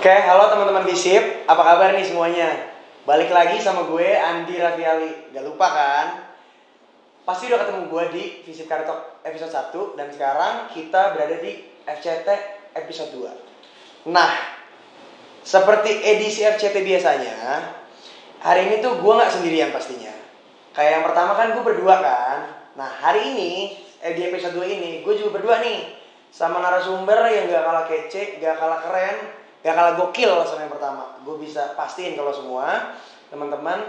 Oke, halo teman-teman Visip, apa kabar nih semuanya? Balik lagi sama gue, Andi Raffiali. Gak lupa kan? Pasti udah ketemu gue di Visip Karitok episode 1. Dan sekarang kita berada di FCT episode 2. Nah, seperti edisi FCT biasanya, hari ini tuh gue gak sendirian pastinya. Kayak yang pertama kan gue berdua kan. Nah, hari ini, di episode 2 ini, gue juga berdua nih sama narasumber yang gak kalah kece, gak kalah keren, gak kalah gokil sama yang pertama. Gue bisa pastiin kalau semua teman-teman,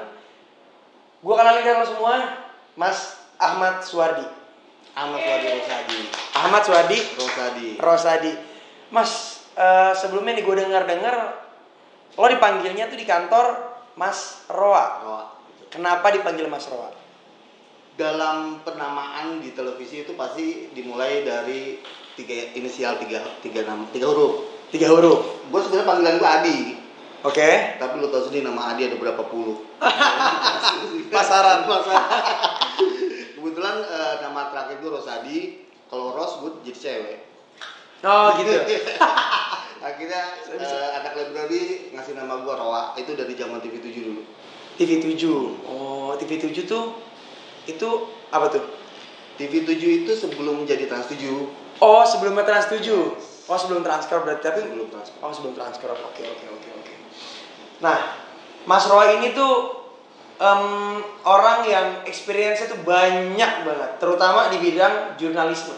gue kenalin kalau semua, Mas Ahmad Suwardi. Ahmad Suwardi Rosadi. Ahmad Suwardi Rosadi. Mas, sebelumnya nih gue dengar lo dipanggilnya tuh di kantor Mas Roa. Kenapa dipanggil Mas Roa? Dalam penamaan di televisi itu pasti dimulai dari tiga huruf. 3 huruf. Gue sebenarnya panggilan gue Adi. Oke. Tapi lo tau sendiri nama Adi ada berapa puluh. Pasaran. Kebetulan nama terakhir gue Rosadi. Kalau Ros gue jadi cewek. Oh gitu. Akhirnya anak library ngasih nama gue Roa. Itu dari zaman TV7 dulu. TV7. Oh, TV7 tuh itu apa tuh? TV7 itu sebelum jadi Trans 7. Oh, sebelumnya Trans 7. Oh, sebelum transfer berarti, tapi sebelum transfer. Oh, sebelum transfer. Oke. Nah, Mas Roy ini tuh orang yang experience-nya tuh banyak banget, terutama di bidang jurnalisme.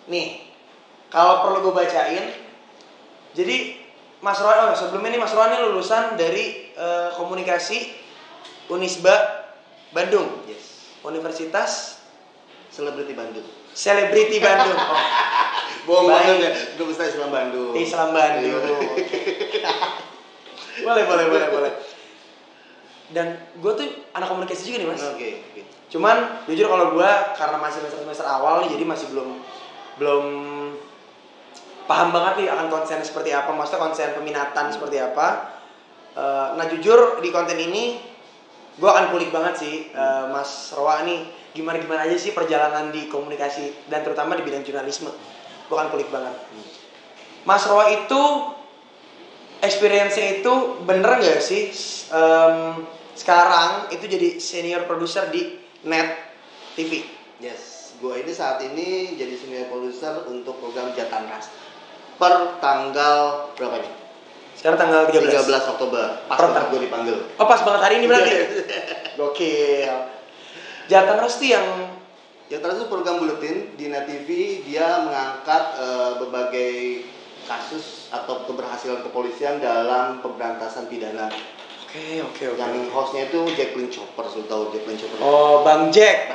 Nih, kalau perlu gue bacain. Jadi Mas Roy, sebelumnya nih Mas Roy ini lulusan dari komunikasi Unisba Bandung. Yes. Universitas Selebriti Bandung. Oh. Bohong banget ya, Universitas Islam Bandung. Islam Bandung. Boleh. Dan gue tuh anak komunikasi juga nih Mas. Oke. Cuman jujur kalau gue karena masih semester awal nih, jadi masih belum paham banget nih akan konsen seperti apa, maksudnya konsen peminatan seperti apa. Nah jujur di konten ini gue akan kulik banget sih Mas Roa nih gimana aja sih perjalanan di komunikasi dan terutama di bidang jurnalisme. Gue akan kulik banget. Mas Roa itu experience-nya itu bener gak sih sekarang itu jadi senior producer di Net TV? Yes, gue ini saat ini jadi senior producer untuk program Jatan Ras per tanggal berapa nih? Sekarang tanggal 13 Oktober. Pas banget gue dipanggil. Oh, pas banget hari ini berarti. Gokil. Jatan Ras itu yang Jatan Ras itu program buletin di Net TV. Dia mengangkat berbagai kasus atau keberhasilan kepolisian dalam pemberantasan pidana. Oke. Yang hostnya itu Jacqueline Chopper, sudah tahu Jacqueline Chopper? Oh, Bang Jack.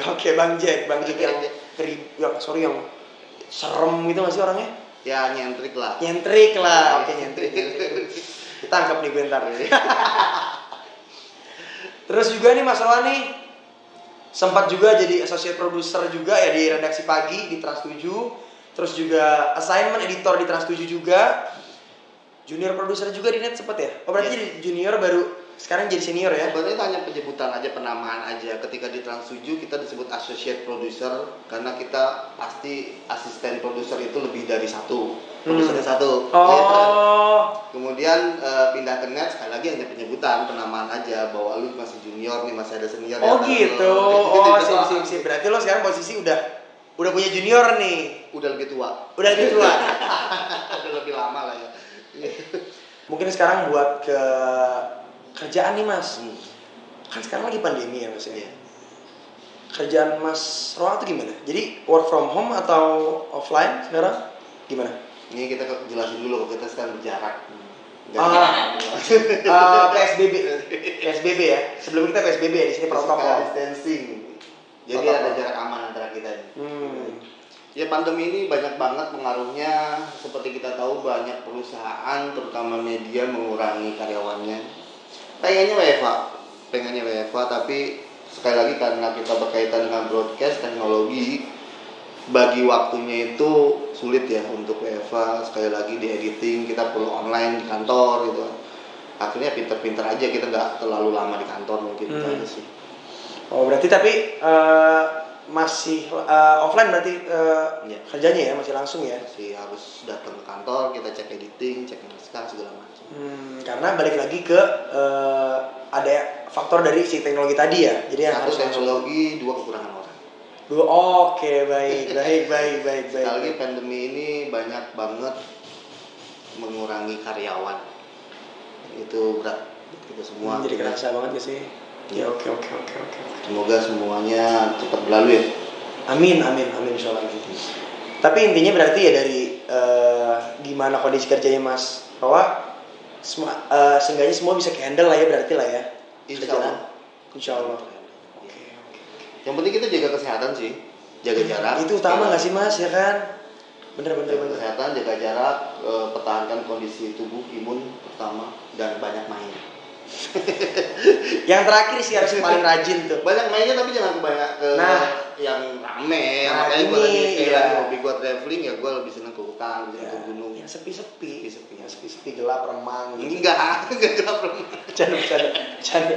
Oke, Bang Jack yang yang serem gitu nggak sih orangnya? Ya nyentrik lah. Oke, nyentrik. Ditangkap nih gue ntar. Terus juga nih Mas Roa nih sempat juga jadi associate producer juga ya di redaksi pagi di Trans 7. Terus juga assignment editor di Trans 7 juga. Junior producer juga di Net sempet ya? Oh berarti jadi junior baru sekarang jadi senior ya? Sebenarnya itu hanya penyebutan aja, penamaan aja. Ketika di Trans 7 kita disebut associate producer karena kita pasti asisten producer itu lebih dari satu. Produsernya satu. Oh. Kemudian pindah ke Net, sekali lagi hanya penyebutan, penamaan aja bahwa lu masih junior nih, masih ada senior. Oh ya, gitu. Oh sip. Berarti lo sekarang posisi udah punya junior nih. Udah lebih tua. Udah lebih lama lah ya. Mungkin sekarang buat ke kerjaan nih Mas. Kan sekarang lagi pandemi ya Mas ya. Kerjaan Mas Roa tuh gimana? Jadi work from home atau offline sekarang? Gimana? Ini kita jelasin dulu, kita sekarang berjarak. PSBB ya. Sebelum kita PSBB ya, di sini protokol distancing. Jadi ada jarak aman antara kita ini. Ya pandemi ini banyak banget pengaruhnya. Seperti kita tahu banyak perusahaan terutama media mengurangi karyawannya. Pengennya WFH, tapi sekali lagi karena kita berkaitan dengan broadcast teknologi, bagi waktunya itu sulit ya untuk WFH. Sekali lagi di editing kita perlu online di kantor gitu. Akhirnya pinter-pinter aja, kita nggak terlalu lama di kantor mungkin itu aja sih. Oh berarti tapi masih offline berarti Iya. kerjanya ya, masih langsung ya. Masih harus datang ke kantor, kita cek editing, cek naskah segala macam. Karena balik lagi ke ada faktor dari si teknologi tadi ya. Jadi yang Satu harus teknologi, dua kekurangan orang. Oke, baik. Sekali lagi pandemi ini banyak banget mengurangi karyawan. Itu berat buat kita semua. Jadi kerasa banget gak sih? Ya, oke. Semoga semuanya cepat berlalu ya. Amin insyaallah. Tapi intinya berarti ya dari gimana kondisi kerjanya Mas bahwa seenggaknya semua bisa handle lah ya berarti lah ya. Insya Allah. Oke. Yang penting kita jaga kesehatan sih, jaga jarak. Itu utama nggak sih Mas ya kan? Bener. Kesehatan, jaga jarak, pertahankan kondisi tubuh, imun pertama, dan banyak main. Yang terakhir sih harus paling rajin tuh. Banyak mainnya tapi jangan kebanyak yang rame. Makanya gue lagi hobi gue traveling ya, gue lebih seneng ke hutan, lebih seneng ke gunung. Yang sepi gelap remang gitu. Enggak gelap remang. Bercanda.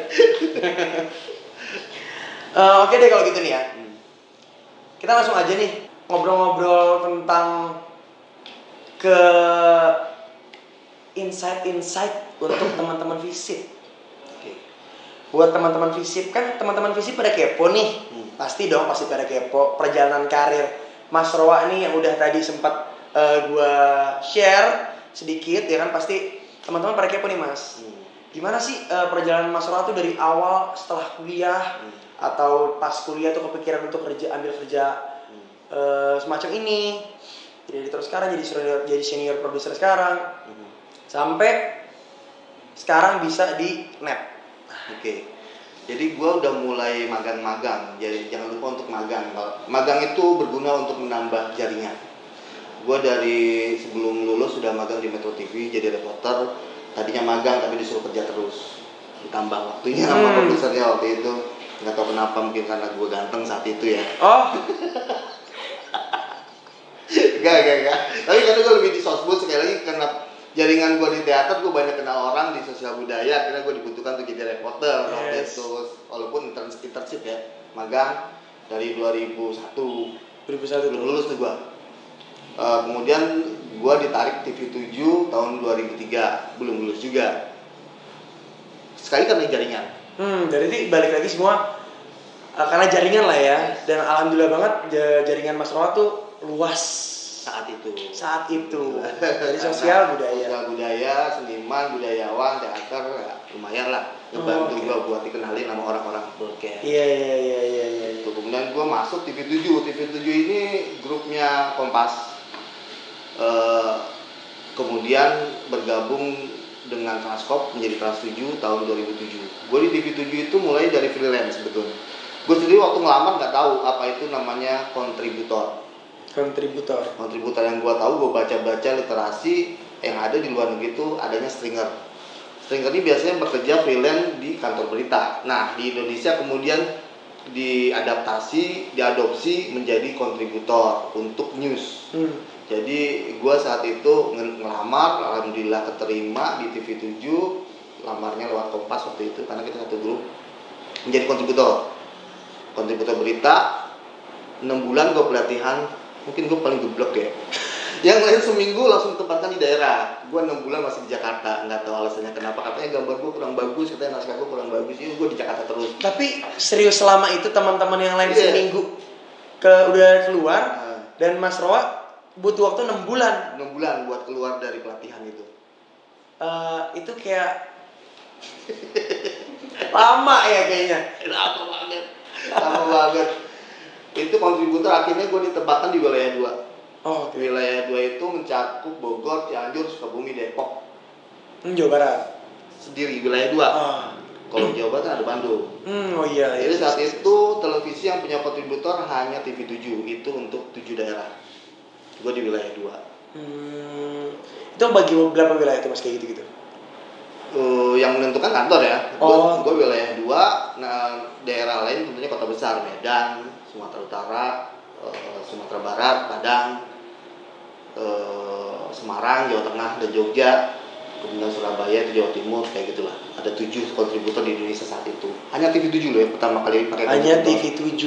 Oke deh kalau gitu nih ya. Kita langsung aja nih ngobrol-ngobrol tentang ke insight untuk teman-teman visip. Buat teman-teman visip kan, teman-teman visip pada kepo nih. Pasti pada kepo perjalanan karir Mas Roa nih yang udah tadi sempat gua share sedikit ya kan, pasti teman-teman pada kepo nih Mas. Gimana sih perjalanan Mas Roa tuh dari awal setelah kuliah atau pas kuliah tuh kepikiran untuk ambil kerja semacam ini. Jadi terus sekarang jadi senior produser sekarang. Sampai sekarang bisa di net. Oke. Jadi gue udah mulai magang-magang. Jadi jangan lupa untuk magang. Magang itu berguna untuk menambah jaringan. Gue dari sebelum lulus sudah magang di Metro TV jadi reporter. Tadinya magang tapi disuruh kerja terus. Ditambah waktunya sama produsernya waktu itu. Nggak tahu kenapa, mungkin karena gue ganteng saat itu ya. Enggak. Tapi karena gue lebih di sosbud, sekali lagi karena jaringan gue di teater, gue banyak kenal orang di sosial budaya. Akhirnya gue dibutuhkan untuk jadi reporter. Walaupun internship ya, magang dari 2001 belum lulus tuh gue. Kemudian gue ditarik TV7 tahun 2003, belum lulus juga. Sekali karena jaringan. Jadi balik lagi semua karena jaringan lah ya. Dan alhamdulillah banget jaringan Mas Roa tuh luas saat itu. Dari sosial budaya, seniman, budayawan, teater, ya, lumayan lah ngebantu gue buat dikenalin sama orang-orang broadcast. Iya. Kemudian gue masuk TV7 ini grupnya Kompas. Kemudian bergabung dengan Transkop menjadi Trans7 tahun 2007. Gue di TV7 itu mulai dari freelance sebetulnya. Gue sendiri waktu ngelamar nggak tahu apa itu namanya kontributor yang gue tahu, gue baca literasi yang ada di luar negeri itu adanya stringer ini biasanya bekerja freelance di kantor berita. Nah di Indonesia kemudian diadopsi menjadi kontributor untuk news. Jadi gue saat itu ngelamar, alhamdulillah keterima di TV7, lamarnya lewat Kompas waktu itu karena kita satu grup, menjadi kontributor berita. 6 bulan gue pelatihan. Mungkin gue paling geblek ya. Yang lain seminggu langsung tempatkan di daerah. Gue 6 bulan masih di Jakarta. Nggak tahu alasannya kenapa. Katanya gambar gue kurang bagus, katanya naskah gue kurang bagus. Jadi gue di Jakarta terus. Tapi serius selama itu teman-teman yang lain seminggu udah keluar dan Mas Roa butuh waktu 6 bulan. 6 bulan buat keluar dari pelatihan itu. Itu kayak lama ya kayaknya. Lama banget. Itu kontributor akhirnya gue ditempatkan di wilayah 2. Wilayah 2 itu mencakup Bogor, Cianjur, Sukabumi, Depok. Jawa Barat. Sendiri wilayah 2. Kalau Jawa Barat kan ada Bandung. Iya. Jadi saat itu televisi yang punya kontributor hanya TV7, itu untuk 7 daerah. Gue di wilayah 2. Itu bagi berapa wilayah itu Mas kayak gitu-gitu? Yang menentukan kantor ya. Gue wilayah 2. Nah daerah lain tentunya kota besar, Medan, Sumatera Utara, Sumatera Barat, Padang, Semarang, Jawa Tengah, dan Jogja. Kemudian Surabaya itu Jawa Timur, kayak gitulah. Ada 7 kontributor di Indonesia saat itu. Hanya TV7 loh ya pertama kali pakai kontributor. Hanya TV7.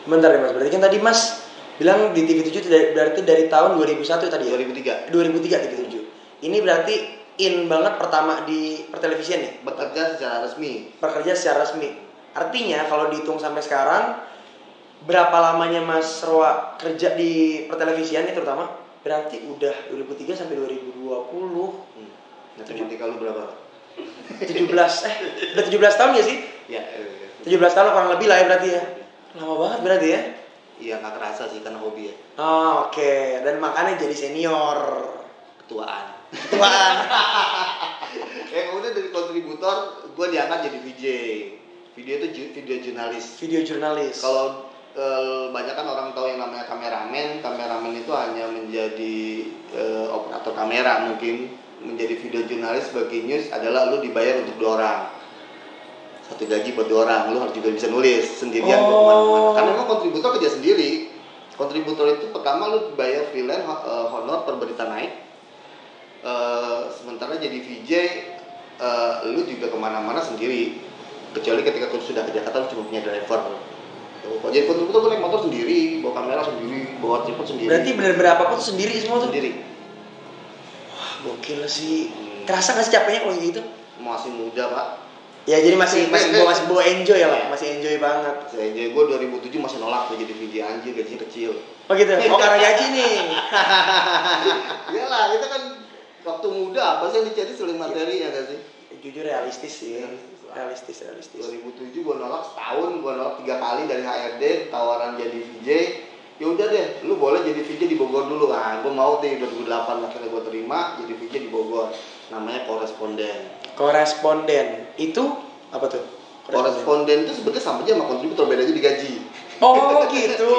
Bentar ya Mas, berarti kan tadi Mas bilang di TV7 berarti dari tahun 2001 tadi ya? 2003. 2003 TV7. Ini berarti in banget pertama di pertelevisian nih? Bekerja secara resmi. Bekerja secara resmi. Artinya kalau dihitung sampai sekarang, berapa lamanya Mas Roa kerja di pertelevisian ini terutama? Berarti udah 2003 sampai 2020. Matematika lu berapa? 17 udah 17 tahun ya sih? Ya, 17 tahun kurang lebih lah ya berarti ya. Lama banget berarti ya? Iya, nggak kerasa sih karena hobi ya. Oh, oke. Dan makanya jadi senior. Ketuaan. Ketuaan. Kemudian dari kontributor, gue diangkat jadi VJ. Video itu video jurnalis. Video jurnalis. Kalau banyak kan orang tahu yang namanya kameramen. Kameramen itu hanya menjadi operator kamera mungkin. Menjadi video jurnalis bagi news adalah lu dibayar untuk 2 orang. Satu gaji buat 2 orang, lu harus juga bisa nulis sendirian ke kemana-mana. Karena memang kontributor kerja sendiri. Kontributor itu pertama lu bayar freelance honor per berita naik. Sementara jadi VJ, lu juga kemana-mana sendiri. Kecuali ketika lu sudah ke Jakarta, lu cuma punya driver. Jadi kontributor lu naik motor sendiri, bawa kamera sendiri, bawa tripod sendiri. Berarti benar-benar apapun sendiri semua tuh? Sendiri. Wah, gokil sih. Kerasa nggak sih capeknya kalau gitu? Masih muda pak. Ya jadi masih bawa enjoy ya lah, masih enjoy banget. Saya enjoy, gue 2007 masih nolak tuh jadi VJ anjir, gajinya kecil. Oh gitu, oh karena gaji nih. Iyalah, kita kan waktu muda apa sih yang dicari selain materi ya gak sih? Jujur realistis sih, realistis. 2007 gue nolak setahun, gue nolak 3 kali dari HRD, tawaran jadi VJ. Ya udah deh, lu boleh jadi VJ di Bogor dulu kan. Gue mau deh 2008 akhirnya gue terima jadi VJ di Bogor. Namanya koresponden. Koresponden itu apa tuh? Koresponden itu sebetulnya sama aja sama kontributor, bedanya digaji. Oh gitu.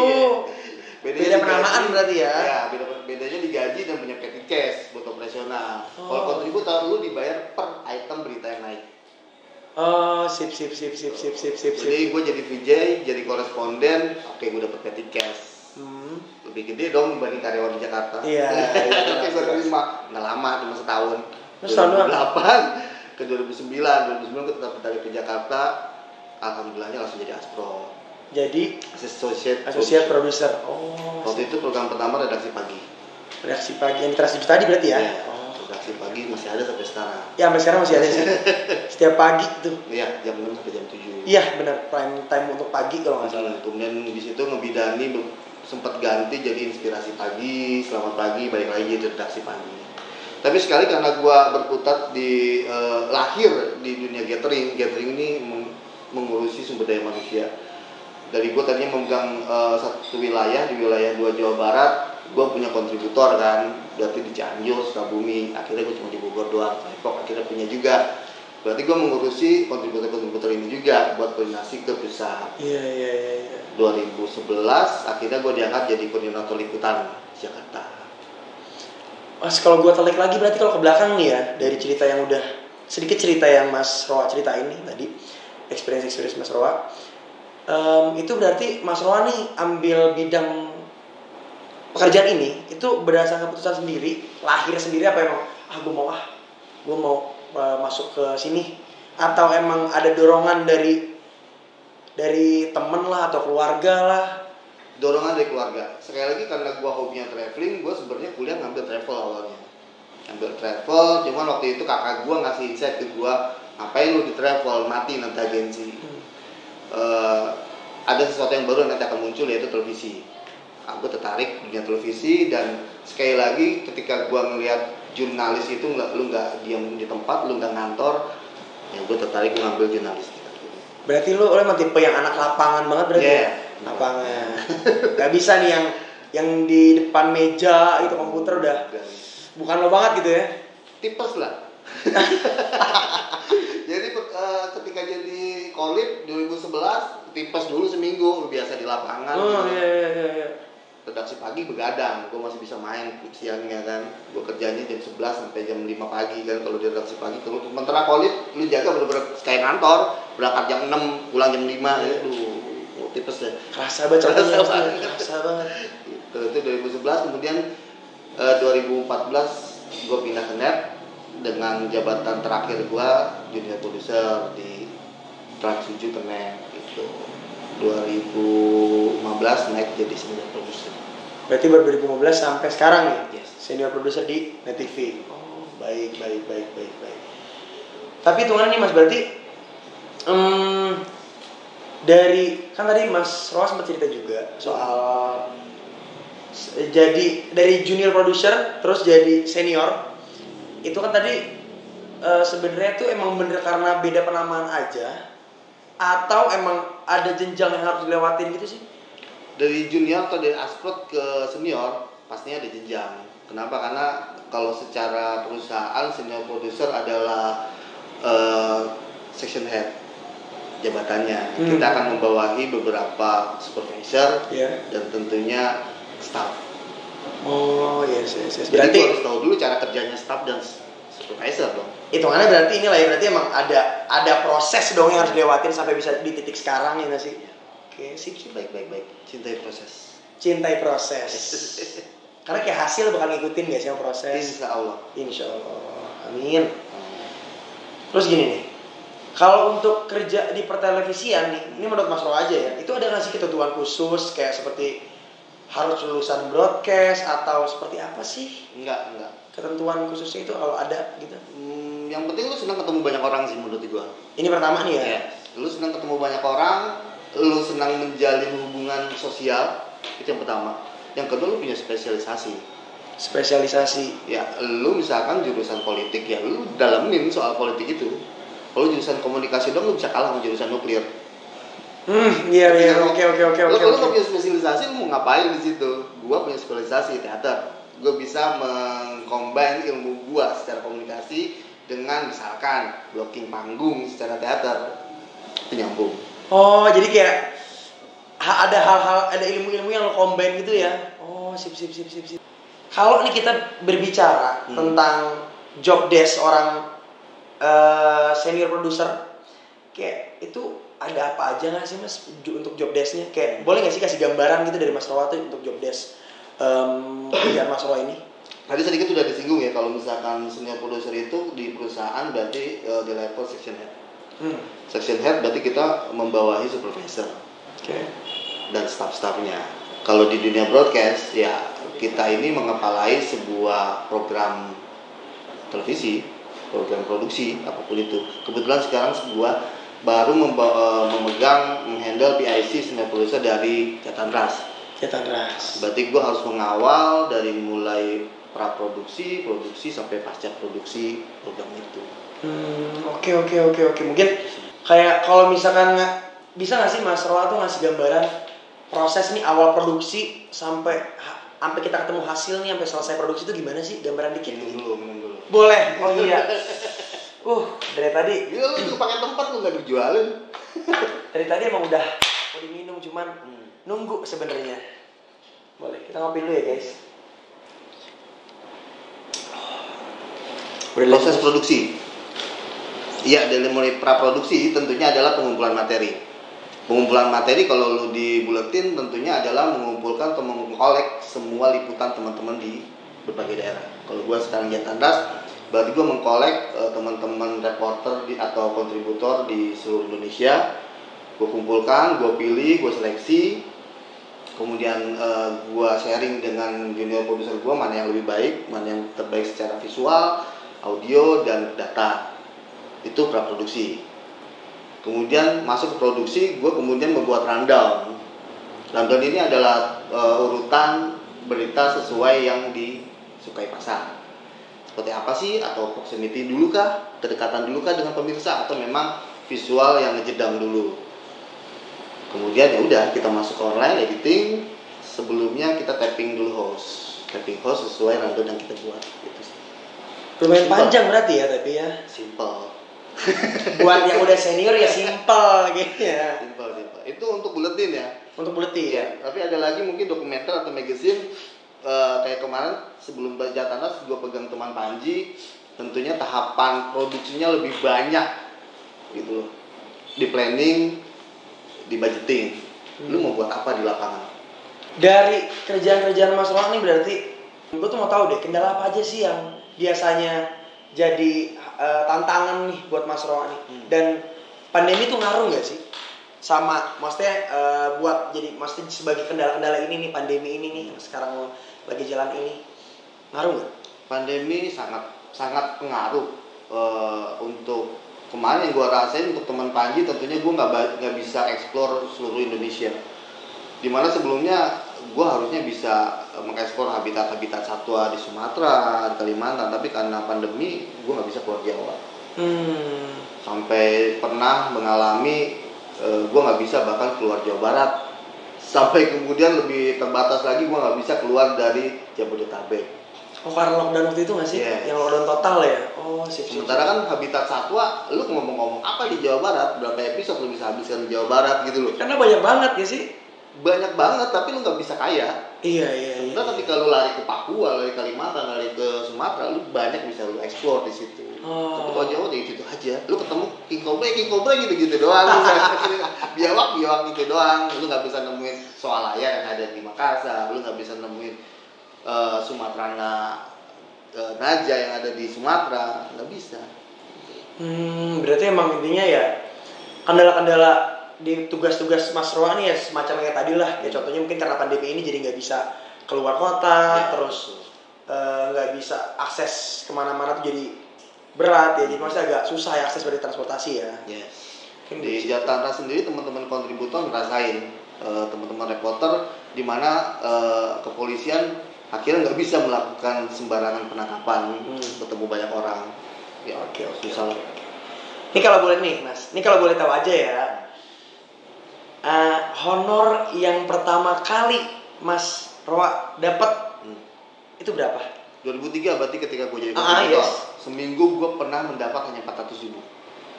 Beda penamaan berarti ya? Ya, bedanya digaji dan punya petty cash buat operasional. Kalau kontributor lu dibayar per item berita yang naik. Oh, sip. Jadi gue jadi VJ, jadi koresponden, oke gue dapet petty cash. Lebih gede dong dibanding karyawan di Jakarta. Iya. Oke, gue terima. Nggak lama, cuma setahun. Setahun doang? 2008 ke 2009 gue tetap balik ke Jakarta. Alhamdulillahnya langsung jadi Aspro. Jadi associate producer. Oh. Waktu itu program pertama redaksi pagi. Redaksi pagi yang Trans 7 tadi berarti ya? Iya. Redaksi pagi masih ada sampai sekarang. Ya sampai sekarang masih ada sih. Setiap pagi tuh. Iya, jam 6 sampai jam 7. Iya benar, prime time untuk pagi kalau nggak salah. Kemudian di situ ngebidani sempat ganti jadi inspirasi pagi, selamat pagi, balik lagi jadi redaksi pagi. Tapi sekali karena gua berkutat di lahir di dunia gathering ini mengurusi sumber daya manusia. Dari gua tadinya memegang satu wilayah di wilayah 2 Jawa Barat, gua punya kontributor kan, berarti di Cianjur, Sukabumi, akhirnya gua cuma di Bogor doang, Depok akhirnya punya juga. Berarti gue mengurusi kontributor ini juga buat koordinasi ke pusat. Iya. 2011 akhirnya gue diangkat jadi koordinator liputan Jakarta. Mas, kalau gue telik lagi berarti kalau ke belakang nih ya, dari cerita yang udah sedikit cerita yang Mas Roa cerita ini tadi, experience Mas Roa, itu berarti Mas Roa nih ambil bidang pekerjaan ini itu berdasarkan keputusan sendiri, lahir sendiri apa emang gue mau masuk ke sini, atau emang ada dorongan dari temen lah atau keluarga lah? Dorongan dari keluarga. Sekali lagi karena gue hobinya traveling, gue sebenarnya kuliah ngambil travel awalnya. Ngambil travel, cuman waktu itu kakak gue ngasih insight ke gue, ngapain lu di travel, mati nanti agensi. Ada sesuatu yang baru nanti akan muncul, yaitu televisi. Aku tertarik dunia televisi, dan sekali lagi ketika gue ngelihat jurnalis itu lu nggak diam di tempat, lu nggak ngantor, ya gue tertarik ngambil jurnalis. Berarti lu emang tipe yang anak lapangan banget berarti? Yeah. Lapangan. Gak bisa nih yang di depan meja itu komputer udah bukan lo banget gitu ya? Tipes lah. Jadi ketika jadi kolib 2011 tipes dulu seminggu, biasa di lapangan. Oh iya. Redaksi pagi begadang, gue masih bisa main siangnya kan. Gue kerjanya jam 11 sampai jam 5 pagi kan kalau di redaksi pagi. Kalau sementara kolib lu jaga bener-bener kayak kantor, berangkat jam 6, pulang jam 5 gitu. Tipes deh. Kerasa banget. Kerasa banget. Itu 2011, kemudian 2014 gue pindah ke net dengan jabatan terakhir gue junior producer di Trans 7 ke net gitu. 2015 naik jadi senior producer. Berarti baru 2015 sampai sekarang nih, Yes. senior producer di Net TV. Oh, baik. Tapi hitungannya nih Mas, berarti dari kan tadi Mas Roa sempat cerita juga soal jadi dari junior producer terus jadi senior. Itu kan tadi sebenarnya tuh emang bener karena beda penamaan aja atau emang ada jenjang yang harus dilewatin gitu sih? Dari junior atau dari asprod ke senior pastinya ada jenjang. Kenapa? Karena kalau secara perusahaan senior producer adalah section head jabatannya. Kita akan membawahi beberapa supervisor dan tentunya staff. Oh yes. Jadi Berarti harus tahu dulu cara kerjanya staff dan supervisor dong. hitungannya berarti inilah ya, berarti emang ada proses dong yang harus dilewatin sampai bisa di titik sekarang ya nggak sih? Oke, sip, baik. Cintai proses. Cintai proses. Karena kayak hasil bakal ngikutin gak sih yang proses? Insya Allah. Amin. Terus gini nih, kalau untuk kerja di pertelevisian nih, ini menurut Mas Roa aja ya, itu ada nggak sih ketentuan khusus kayak seperti harus lulusan broadcast atau seperti apa sih? Enggak. Ketentuan khususnya itu kalau ada gitu? Yang penting lu senang ketemu banyak orang sih menurut gua. Ini pertama nih ya? Iya. Lu senang ketemu banyak orang, lu senang menjalin hubungan sosial, itu yang pertama. Yang kedua lu punya spesialisasi. Spesialisasi? Ya, lu misalkan jurusan politik ya lu dalamin soal politik itu. Kalau jurusan komunikasi dong lu bisa kalah sama jurusan nuklir. Iya, oke. Lu kalau nggak punya spesialisasi lu mau ngapain di situ? Gua punya spesialisasi teater. Gue bisa mengcombine ilmu gua secara komunikasi dengan misalkan blocking panggung secara teater. Itu nyambung. Oh, jadi kayak ada hal-hal, ada ilmu-ilmu yang lo combine gitu ya? Oh, sip. Kalau nih kita berbicara tentang job desk orang senior producer, kayak itu ada apa aja nggak sih Mas untuk job desknya? Kayak boleh nggak sih kasih gambaran gitu dari Mas Roa tuh untuk job desk kerjaan Mas Roa ini? Tadi sedikit udah disinggung ya kalau misalkan senior producer itu di perusahaan berarti di level section head. Section head berarti kita membawahi supervisor dan staff-staffnya. Kalau di dunia broadcast ya kita ini mengepalai sebuah program televisi, program produksi apapun itu. Kebetulan sekarang sebuah baru memegang menghandle PIC senior producer dari Jatan Ras. Berarti gue harus mengawal dari mulai praproduksi, produksi sampai pasca produksi program itu. Oke. Mungkin kayak kalau misalkan bisa nggak sih Mas Roa tuh ngasih gambaran proses nih awal produksi sampai kita ketemu hasil nih sampai selesai produksi itu gimana sih? Gambaran dikit. Minum dulu. Boleh. Oh iya. Dari tadi. Gila lu pakai tempat lu nggak dijualin. Dari tadi emang udah mau diminum cuman nunggu sebenarnya. Boleh, kita ngopi dulu ya guys. Proses produksi. Iya, dari mulai praproduksi tentunya adalah pengumpulan materi. Pengumpulan materi kalau lu dibuletin tentunya adalah mengumpulkan atau mengkolek semua liputan teman-teman di berbagai daerah. Kalau gua sekarang Jatan Ras, berarti gua mengkolek teman-teman reporter atau kontributor di seluruh Indonesia. Gua kumpulkan, gua pilih, gua seleksi. Kemudian gua sharing dengan junior producer gua mana yang lebih baik, mana yang terbaik secara visual, audio dan data. Itu praproduksi. Kemudian masuk ke produksi, gue kemudian membuat rundown. Rundown ini adalah urutan berita sesuai yang disukai pasar. Seperti apa sih? Atau proximity dulu kah? Kedekatan dulu kah dengan pemirsa? Atau memang visual yang ngejedang dulu? Kemudian ya udah kita masuk ke online editing. Sebelumnya kita tapping dulu host. Tapping host sesuai rundown yang kita buat. Gitu. Lumayan panjang berarti ya tapi ya. Simple. Buat yang udah senior ya simple gitu ya. Simple. Itu untuk buletin ya. Untuk buletin ya. Tapi ada lagi mungkin dokumenter atau magazine kayak kemarin sebelum Jatan Ras gue pegang teman Panji, tentunya tahapan produksinya lebih banyak gitu loh. Di planning, di budgeting. Lu mau buat apa di lapangan? Dari kerjaan-kerjaan Mas Roa nih berarti gue tuh mau tahu deh kendala apa aja sih yang biasanya jadi tantangan nih buat Mas Roa nih. Dan pandemi tuh ngaruh nggak sih sama maksudnya buat jadi maksudnya sebagai kendala-kendala ini nih, pandemi ini nih yang sekarang lagi jalan ini ngaruh nggak? Pandemi sangat sangat pengaruh untuk kemarin yang gue rasain untuk teman Panji tentunya gue nggak bisa explore seluruh Indonesia. Dimana sebelumnya gue harusnya bisa mengeksplor habitat-habitat satwa di Sumatera, di Kalimantan, tapi karena pandemi gue nggak bisa keluar Jawa. Sampai pernah mengalami gue nggak bisa bahkan keluar Jawa Barat. Sampai kemudian lebih terbatas lagi gue nggak bisa keluar dari Jabodetabek. Oh, karena lockdown waktu itu nggak sih? Yes. Yang lockdown total ya? Oh, sip. Sementara kan habitat satwa, lu ngomong-ngomong apa di Jawa Barat, berapa episode lu bisa habiskan di Jawa Barat gitu loh. Karena banyak banget ya sih? Banyak banget, tapi lu nggak bisa kaya. Iya. Sementara ketika lu lari ke Papua, lari ke Kalimantan, lari ke Sumatera, lu banyak bisa lu explore di situ. Tapi kalau Jawa di situ aja, lu ketemu king cobra gitu doang. biawak gitu doang. Lu nggak bisa nemuin soal layar yang ada di Makassar, lu nggak bisa nemuin Sumatera Naja yang ada di Sumatera, nggak bisa. Berarti emang intinya ya kendala-kendala di tugas-tugas Mas Roa nih ya semacam kayak tadi lah. Ya contohnya mungkin karena pandemi ini jadi nggak bisa keluar kota, terus nggak bisa akses kemana-mana tuh jadi berat ya. Jadi maksudnya agak susah ya akses dari transportasi ya. Yes. Di Jakarta sendiri teman-teman kontributor ngerasain teman-teman reporter di mana kepolisian akhirnya nggak bisa melakukan sembarangan penangkapan, ketemu banyak orang. Ya, Oke. susah. Ini kalau boleh nih, Mas. Ini kalau boleh tahu aja ya. Honor yang pertama kali Mas Roa dapat itu berapa? 2003 berarti ketika gue jadi kontributor. Yes. Seminggu gue pernah mendapat hanya 400.000.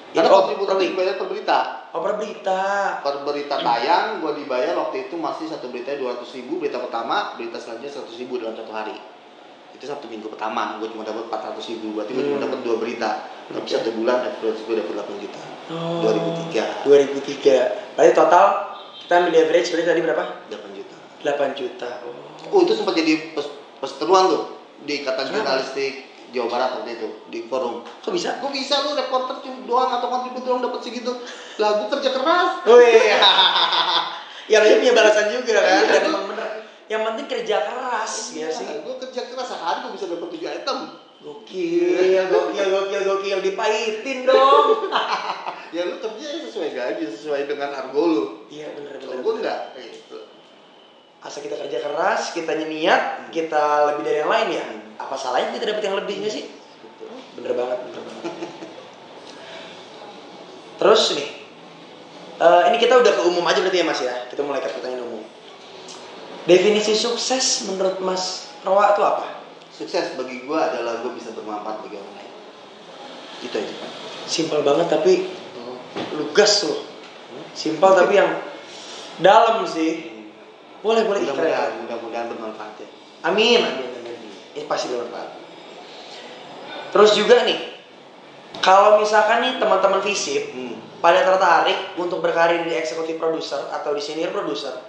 Itu Karena kontributor dibayar per berita. Per berita. Per berita tayang, gue dibayar waktu itu masih satu berita 200.000, berita pertama, berita selanjutnya 100.000 dalam satu hari. Itu satu minggu pertama, gue cuma dapat 400.000, berarti gue cuma dapat 2 berita. Tapi satu bulan, average gue dapat 8 juta. 2003. Berarti total kita ambil average berarti tadi berapa? 8 juta. 8 juta. Oh, itu sempat jadi perseteruan tuh di Ikatan Jurnalistik Jawa Barat waktu itu di forum. Kok bisa? Kok bisa lu reporter doang atau kontributor doang dapat segitu? Lah gue kerja keras. Oh iya. Ya lu punya balasan juga kan. Dan emang bener. Yang penting kerja keras ya sih. Gue kerja keras sehari gue bisa dapat 7 item. Gokil. Dipahitin dong. Ya lu kerja sesuai gaji, sesuai dengan argo lu. Iya bener. Gue enggak kayak gitu. Asal kita kerja keras, kita niat, kita lebih dari yang lain ya. Apa salahnya kita dapat yang lebih nggak sih? Bener banget. Terus nih, ini kita udah ke umum aja berarti ya Mas ya. Kita mulai ke pertanyaan umum. Definisi sukses menurut Mas Roa itu apa? Sukses bagi gue adalah gue bisa bermanfaat bagi orang lain. Gitu aja. Simpel banget tapi lugas loh. Simpel tapi yang dalam sih. Boleh mudah-mudahan bermanfaat ya. Amin. Ini pasti bermanfaat. Terus juga nih, kalau misalkan nih teman-teman FISIP pada tertarik untuk berkarir di executive producer atau di senior producer,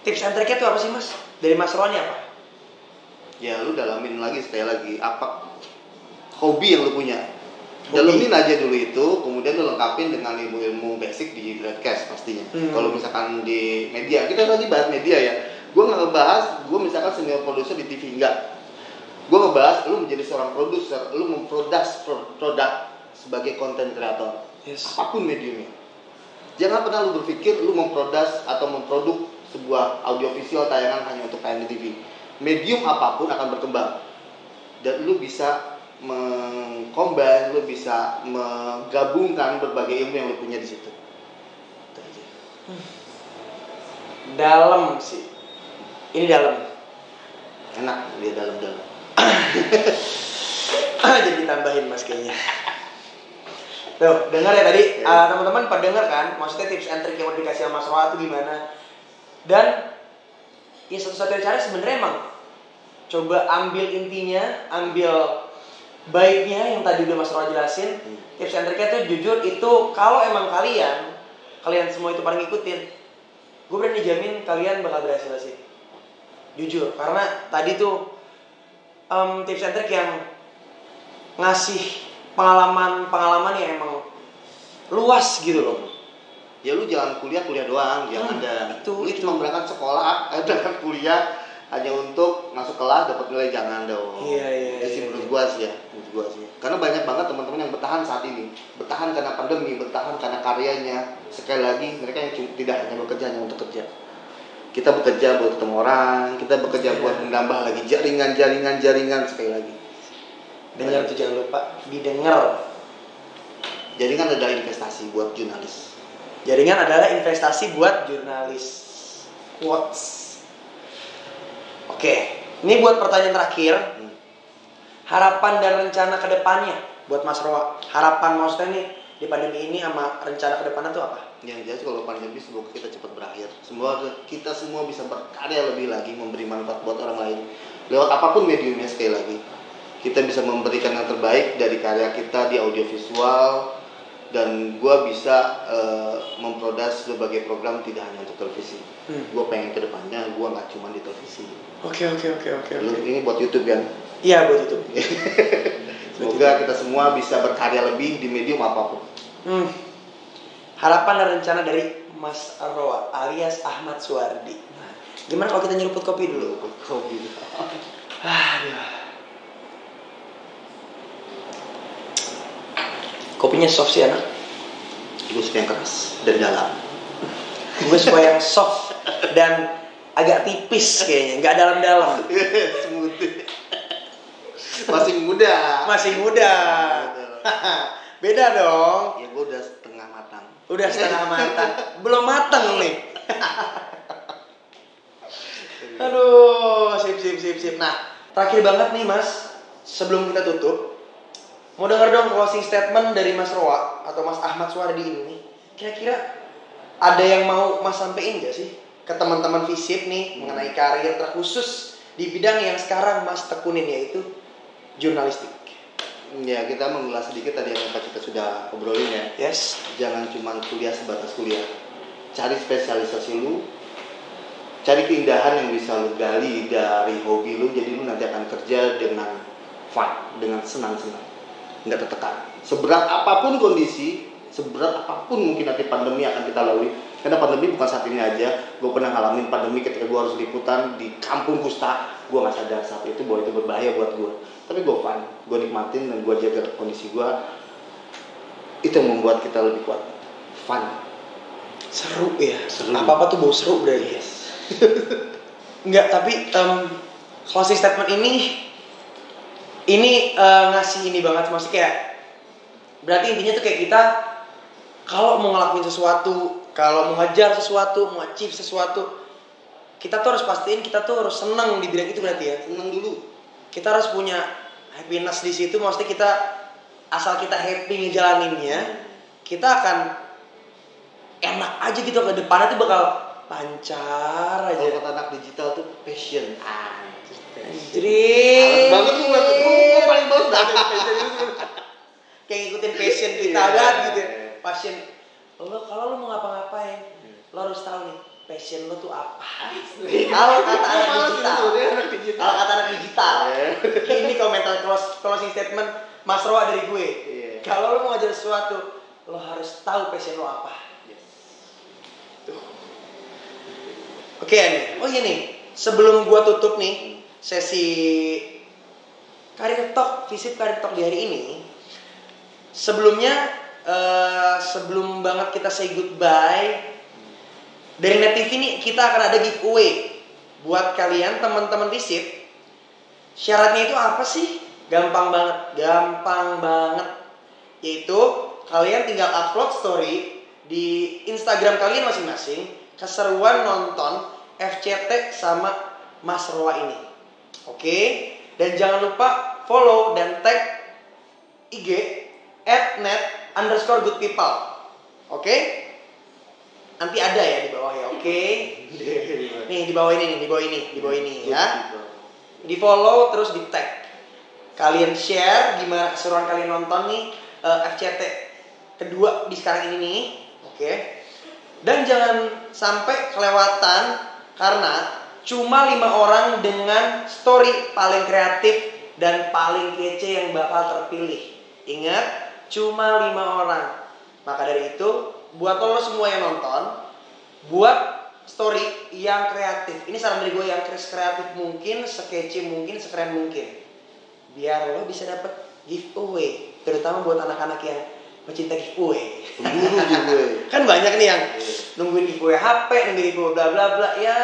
tips and triknya itu apa sih Mas? Dari Mas Roa apa? Ya lu dalamin lagi sekali lagi apa hobi yang lu punya. Dalamin aja dulu itu, kemudian lu lengkapin dengan ilmu-ilmu basic di broadcast pastinya. Kalau misalkan di media, kita tadi bahas media ya. Gue nggak ngebahas, gue misalkan senior producer di TV enggak. Gue ngebahas lu menjadi seorang produser, lu memproduce produk sebagai content creator. Yes. Apapun mediumnya. Jangan pernah lu berpikir lu memproduce atau memproduk sebuah audiovisual tayangan hanya untuk tayang di TV. Medium apapun akan berkembang. Dan lu bisa mengcombine, lu bisa menggabungkan berbagai ilmu yang lu punya di situ. Itu aja. Dalam sih. Ini dalam. Enak dia dalam-dalam. Jadi ditambahin Mas kayaknya. Tuh, dengar ya tadi, teman-teman pada dengar kan? Maksudnya tips and trick yang udah dikasih sama Mas Roa itu gimana? Dan ya satu-satunya cara sebenarnya emang coba ambil intinya, ambil baiknya yang tadi udah Mas Roa jelasin. Tips and tricknya tuh jujur itu kalau emang kalian semua itu pada ngikutin, gue berani jamin kalian bakal berhasil sih. Jujur, karena tadi tuh tips and trick yang ngasih pengalaman yang emang luas gitu loh. Ya lu jangan kuliah doang, jangan ada. Lu itu. cuma berangkat sekolah, berangkat kuliah hanya untuk masuk kelas dapat nilai, jangan dong. Iya. Itu sih menurut gua sih. Karena banyak banget teman-teman yang bertahan saat ini, bertahan karena pandemi, bertahan karena karyanya. Sekali lagi mereka yang tidak hanya bekerja hanya untuk kerja. Kita bekerja buat ketemu orang, kita bekerja buat menambah lagi jaringan sekali lagi. Dengar tuh, jangan lupa didengar. Jaringan adalah investasi buat jurnalis. Jaringan adalah investasi buat jurnalis. Quotes. Oke, ini buat pertanyaan terakhir. Harapan dan rencana ke depannya buat Mas Roa. Harapan maksudnya nih di pandemi ini sama rencana ke depannya tuh apa? Yang jelas kalau pandemi semoga kita cepat berakhir. Semoga kita semua bisa berkarya lebih lagi, memberi manfaat buat orang lain. Lewat apapun mediumnya, sekali lagi. Kita bisa memberikan yang terbaik dari karya kita di audiovisual. Dan gue bisa memproduksi berbagai program tidak hanya untuk televisi. Gue pengen ke depannya gue nggak cuma di televisi. Oke. Ini buat YouTube kan? Iya, buat YouTube. Semoga kita semua bisa berkarya lebih di medium apapun. Harapan dan rencana dari Mas Roa alias Ahmad Suwardi. Nah, gimana kalau kita nyeruput kopi dulu? Aduh. Kopinya soft sih anak. Gue suka yang keras dan dalam. Gue suka yang soft dan agak tipis kayaknya, nggak dalam-dalam. Smooth. Masih muda. Beda dong. Ya gue udah setengah matang. Belum matang nih. Aduh, sip. Nah, terakhir banget nih Mas, sebelum kita tutup, mau denger dong closing statement dari Mas Roa atau Mas Ahmad Suwardi ini. Kira-kira ada yang mau Mas sampein gak sih ke teman-teman FISIP nih mengenai karir terkhusus di bidang yang sekarang Mas tekunin, yaitu jurnalistik? Ya, kita mengulas sedikit tadi yang kita sudah obrolin ya. Yes. Jangan cuma kuliah sebatas kuliah. Cari spesialisasi lu. Cari keindahan yang bisa lu gali dari hobi lu. Jadi lu nanti akan kerja dengan fun, dengan senang-senang, nggak tertekan. Seberat apapun kondisi, seberat apapun mungkin nanti pandemi akan kita lalui. Karena pandemi bukan saat ini aja. Gue pernah ngalamin pandemi ketika gue harus liputan di kampung kusta. Gue nggak sadar saat itu bahwa itu berbahaya buat gue. Tapi gue fun, gue nikmatin dan gue jaga kondisi gue. Itu yang membuat kita lebih kuat. Fun. Seru ya. Apa-apa tuh bau seru berarti. Yes. Enggak, tapi closing statement ini ngasih ini banget, maksudnya kayak berarti intinya tuh kayak kita kalau mau ngelakuin sesuatu, kalau mau ngejar sesuatu, mau achieve sesuatu, kita tuh harus pastiin kita tuh harus seneng di bidang itu berarti ya. Seneng dulu. Kita harus punya happiness di situ, maksudnya kita asal kita happy ngejalaninnya, kita akan enak aja gitu ke depannya tuh bakal lancar aja. Kalau kata anak digital tuh passion. Anjir. Banget tuh gue paling bos dah. Kayak ngikutin passion kita kan gitu. Passion. Kalau lo mau ngapa-ngapain, lo harus tahu nih passion lo tuh apa. Kalau kata anak digital. Ini komentar closing statement Mas Roa dari gue. Kalau lo mau ngajar sesuatu, lo harus tahu passion lo apa. Oke nih. Oh iya nih. Sebelum gua tutup nih sesi Karir Talk, FISIP Karir Talk di hari ini. Sebelumnya sebelum banget kita say goodbye, dari Net TV nih kita akan ada giveaway buat kalian teman-teman FISIP. Syaratnya itu apa sih? Gampang banget. Yaitu kalian tinggal upload story di Instagram kalian masing-masing keseruan nonton FCT sama Mas Roa ini. Oke? Dan jangan lupa follow dan tag IG @net_goodpeople. Oke? Nanti ada ya di bawah ya, oke? Nih di bawah ini ya. Di follow terus di tag. Kalian share gimana keseruan kalian nonton nih FCT kedua di sekarang ini nih. Oke? Dan jangan sampai kelewatan karena cuma 5 orang dengan story paling kreatif dan paling kece yang bakal terpilih. Ingat, cuma 5 orang. Maka dari itu, buat lo semua yang nonton, buat story yang kreatif. Ini saran dari gue, yang kreatif mungkin, sekece mungkin, sekeren mungkin, biar lo bisa dapet giveaway. Terutama buat anak-anak yang pecinta giveaway. Pemburu giveaway. Kan banyak nih yang nungguin giveaway HP, nungguin giveaway bla bla bla ya.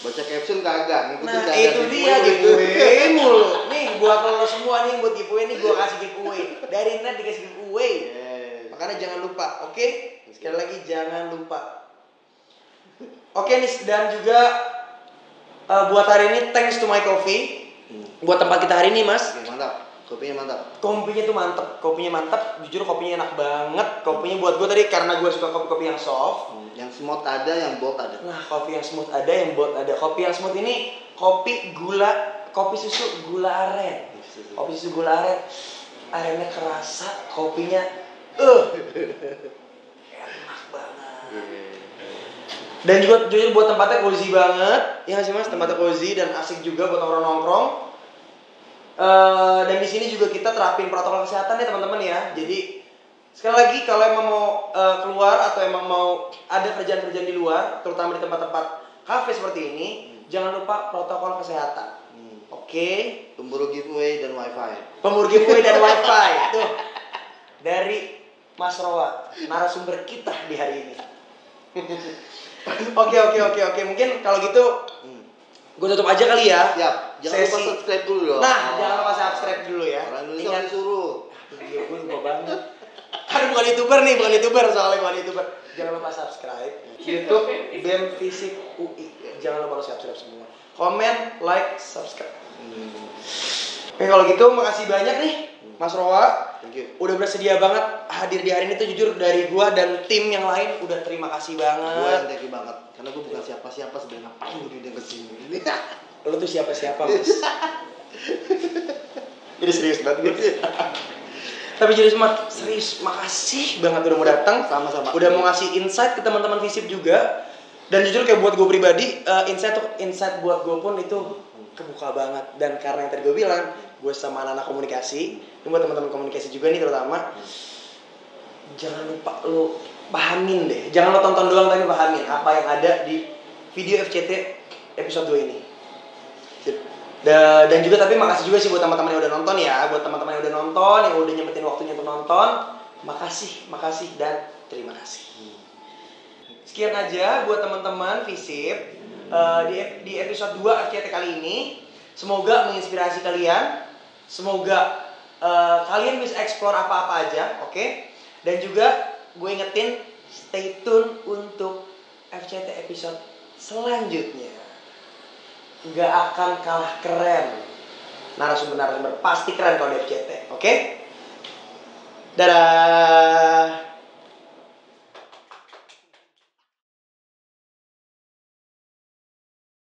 Baca caption kagak, ngikutin Nah kagak. itu dia giveaway mulu. Nih buat lo semua nih, buat giveaway nih gue kasih giveaway. Dari net dikasih giveaway. Makanya jangan lupa, oke? Sekali lagi jangan lupa. Oke nih, dan juga buat hari ini thanks to my coffee. Buat tempat kita hari ini, Mas. Oke, mantap. Kopinya mantap. Kopinya tuh mantep. Kopinya mantap. Jujur kopinya enak banget. Kopinya buat gue tadi karena gue suka kopi-kopi yang soft. Yang smooth ada, yang bold ada. Nah, kopi yang smooth ada, yang bold ada. Kopi yang smooth ini kopi susu gula aren. Kopi susu gula aren. Arennya kerasa, kopinya enak banget. Dan juga jujur buat tempatnya cozy banget, ya nggak sih Mas? Tempatnya cozy dan asik juga buat orang nongkrong. Dan di sini juga kita terapin protokol kesehatan ya teman-teman ya. Jadi sekali lagi kalau emang mau keluar atau emang mau ada kerjaan-kerjaan di luar, terutama di tempat-tempat kafe seperti ini, jangan lupa protokol kesehatan. Oke. Pemburu giveaway dan wifi. Pemburu giveaway dan wifi tuh dari Mas Rowa, narasumber kita di hari ini. Oke. Mungkin kalau gitu gue tutup aja kali ya. Siap. Jangan lupa subscribe dulu dong. Nah, jangan lupa subscribe dulu ya. Orang Indonesia disuruh. Iya, gue lupa banget. Kan bukan YouTuber nih, soalnya bukan YouTuber. Jangan lupa subscribe YouTube BEM Fisip UI. Jangan lupa subscribe semua. Comment, like, subscribe. Oke, kalau gitu makasih banyak nih Mas Rowa. Thank you. Udah bersedia banget hadir di hari ini tuh, jujur dari gua dan tim yang lain udah terima kasih banget. Gue yang thank you banget. Karena gue bukan siapa-siapa sebenarnya, ngapain gue diundang ke sini. Lo tuh siapa-siapa, Mas. Ini serius banget gue. Tapi jadi serius, makasih banget udah mau datang. Sama-sama. Udah mau ngasih insight ke teman-teman Visip juga. Dan jujur kayak buat gue pribadi, insight buat gue pun itu kebuka banget. Dan karena yang tadi gue bilang, gue sama anak-anak komunikasi, ini buat teman-teman komunikasi juga nih terutama, jangan lupa lo pahamin deh. Jangan lo tonton doang tapi pahamin apa yang ada di video FCT episode 2 ini. Dan juga tapi makasih juga sih buat teman-teman yang udah nonton ya. Buat teman-teman yang udah nonton, yang udah nyempetin waktunya untuk nonton, makasih dan terima kasih. Sekian aja buat teman-teman Visip di episode 2 FCT kali ini. Semoga menginspirasi kalian. Semoga kalian bisa explore apa-apa aja, oke? Dan juga gue ingetin, stay tune untuk FCT episode selanjutnya. Nggak akan kalah keren. Narasumber pasti keren kalau di FCT, oke? Dadah.